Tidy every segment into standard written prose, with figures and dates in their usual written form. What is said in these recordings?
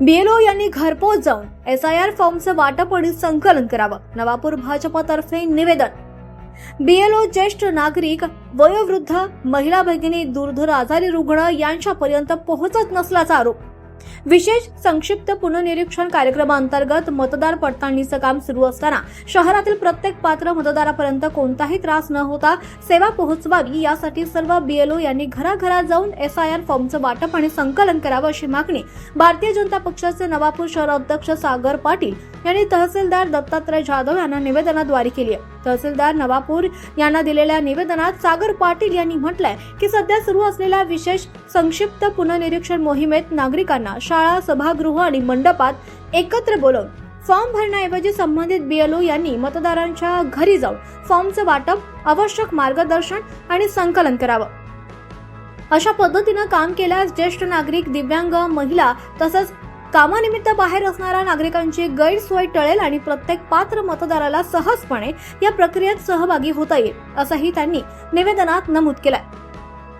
BLO यांनी घरपोच जाऊन SIR फॉर्मचं वाटप आणि संकलन करावं. नवापूर भाजपतर्फे निवेदन. बीएलओ ज्येष्ठ नागरिक, वयोवृद्ध, महिला भगिनी, दुर्धर आजारी रुग्ण यांच्यापर्यंत पोहोचत नसल्याचा आरोप. विशेष संक्षिप्त पुनर्निरीक्षण कार्यक्रमांतर्गत मतदार पडताळणीचं काम सुरू असताना शहरातील प्रत्येक पात्र मतदारापर्यंत कोणताही त्रास न होता सेवा पोहोचवावी यासाठी सर्व बीएलओ यांनी घराघरात जाऊन SIR फॉर्मचं वाटप आणि संकलन करावं अशी मागणी भारतीय जनता पक्षाचे नवापूर शहर अध्यक्ष सागर पाटील यांनी तहसीलदार दत्तात्रय जाधव यांना निवेदनाद्वारे केली आहे. तहसीलदार नवापूर यांना दिलेल्या निवेदनात सागर पाटील यांनी म्हटलंय की सध्या सुरू असलेल्या विशेष संक्षिप्त पुनर्निरीक्षण मोहिमेत नागरिकांना शाळा, सभागृह आणि मंडपात एकत्र बोलावून फॉर्म भरण्याऐवजी संबंधित बीएलओ यांनी मतदारांच्या घरी जाऊन फॉर्मचं वाटप, आवश्यक मार्गदर्शन आणि संकलन करावं. अशा पद्धतीनं काम केल्यास ज्येष्ठ नागरिक, दिव्यांग, महिला तसंच कामानिमित्त बाहेर असणाऱ्या नागरिकांची गैरसोय टळेल आणि प्रत्येक पात्र मतदाराला सहजपणे या प्रक्रियेत सहभागी होता येईल, असंही त्यांनी निवेदनात नमूद केलंय.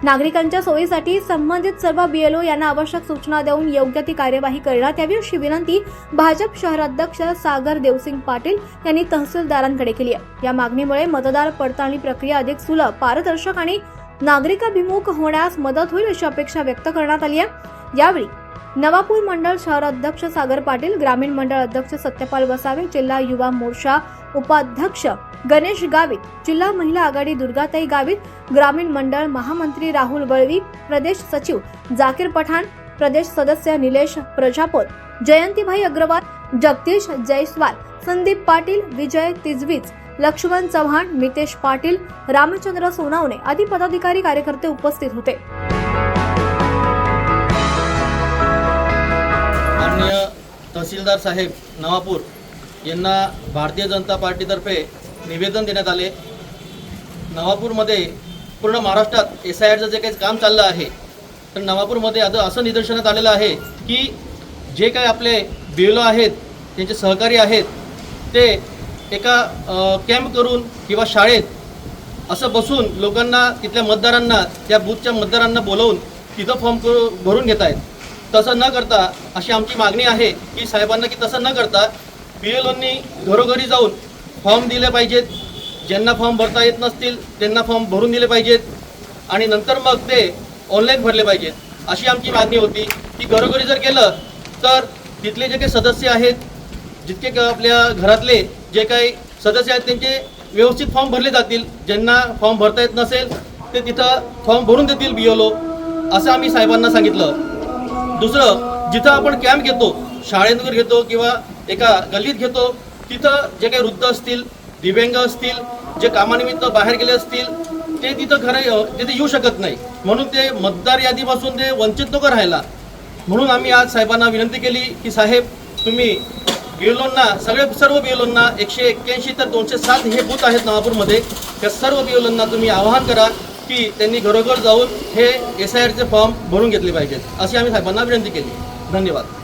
नागरिकांच्या सोयीसाठी संबंधित सर्व बीएलओ यांना आवश्यक सूचना देऊन योग्य ती कार्यवाही करण्यात यावी अशी विनंती भाजप शहराध्यक्ष सागर देवसिंग पाटील यांनी तहसीलदारांकडे केली आहे. या मागणीमुळे मतदार पडताळणी प्रक्रिया अधिक सुलभ, पारदर्शक आणि नागरिकाभिमुख होण्यास मदत होईल अशी अपेक्षा व्यक्त करण्यात आली आहे. यावेळी नवापूर मंडळ शहर अध्यक्ष सागर पाटील, ग्रामीण मंडळ अध्यक्ष सत्यपाल वसावे, जिल्हा युवा मोर्चा उपाध्यक्ष गणेश गावित, जिल्हा महिला आघाडी दुर्गाताई गावित, ग्रामीण मंडळ महामंत्री राहुल वळवी, प्रदेश सचिव जाकीर पठाण, प्रदेश सदस्य निलेश प्रजापत, जयंतीभाई अग्रवाल, जगदीश जयस्वाल, संदीप पाटील, विजय तिजवीज, लक्ष्मण चव्हाण, मितेश पाटील, रामचंद्र सोनावणे आदी पदाधिकारी कार्यकर्ते उपस्थित होते. माननीय तहसीलदार साहेब नवापूर यांना भारतीय जनता पार्टीतर्फे निवेदन देण्यात आले. नवापूरमध्ये पूर्ण महाराष्ट्रात SIRचं जे काही काम चाललं आहे, तर नवापूरमध्ये आता असं निदर्शनात आलेलं आहे की जे काही आपले बीएलओ आहेत, त्यांचे सहकारी आहेत, ते एका कॅम्प करून किंवा शाळेत असं बसून लोकांना, तिथल्या मतदारांना, त्या बूथच्या मतदारांना बोलवून तिथं फॉर्म भरून घेत आहेत. तसं न करता अशी आमची मागणी आहे की साहेबांना की तसं न करता बीएलओंनी घरोघरी जाऊन फॉर्म दिले पाहिजेत. ज्यांना फॉर्म भरता येत नसतील त्यांना फॉर्म भरून दिले पाहिजेत आणि नंतर मग ते ऑनलाईन भरले पाहिजेत, अशी आमची मागणी होती. की घरोघरी जर केलं तर तिथले जे काही सदस्य आहेत, जितके आपल्या घरातले जे काही सदस्य आहेत, त्यांचे व्यवस्थित फॉर्म भरले जातील. ज्यांना फॉर्म भरता येत नसेल ते तिथं फॉर्म भरून देतील बीएलओ, असं आम्ही साहेबांना सांगितलं. दुसरं, जिथं आपण कॅम्प घेतो, शाळेंवर घेतो किंवा एका गल्लीत घेतो, तिथं जे काही वृद्ध असतील, दिव्यांग असतील, जे कामानिमित्त बाहेर गेले असतील, ते तिथं तिथे येऊ शकत नाही. म्हणून ते मतदार यादीपासून ते वंचित नको राहायला. म्हणून आम्ही आज साहेबांना विनंती केली की साहेब, तुम्ही बीएलओंना, सर्व बीएलओंना 181 तर 207 हे बूथ आहेत नवापूरमध्ये, त्या सर्व बीएलओंना तुम्ही आवाहन करा की त्यांनी घरोघर जाऊन हे SIRचे फॉर्म भरून घेतले पाहिजेत, अशी आम्ही साहेबांना विनंती केली. धन्यवाद.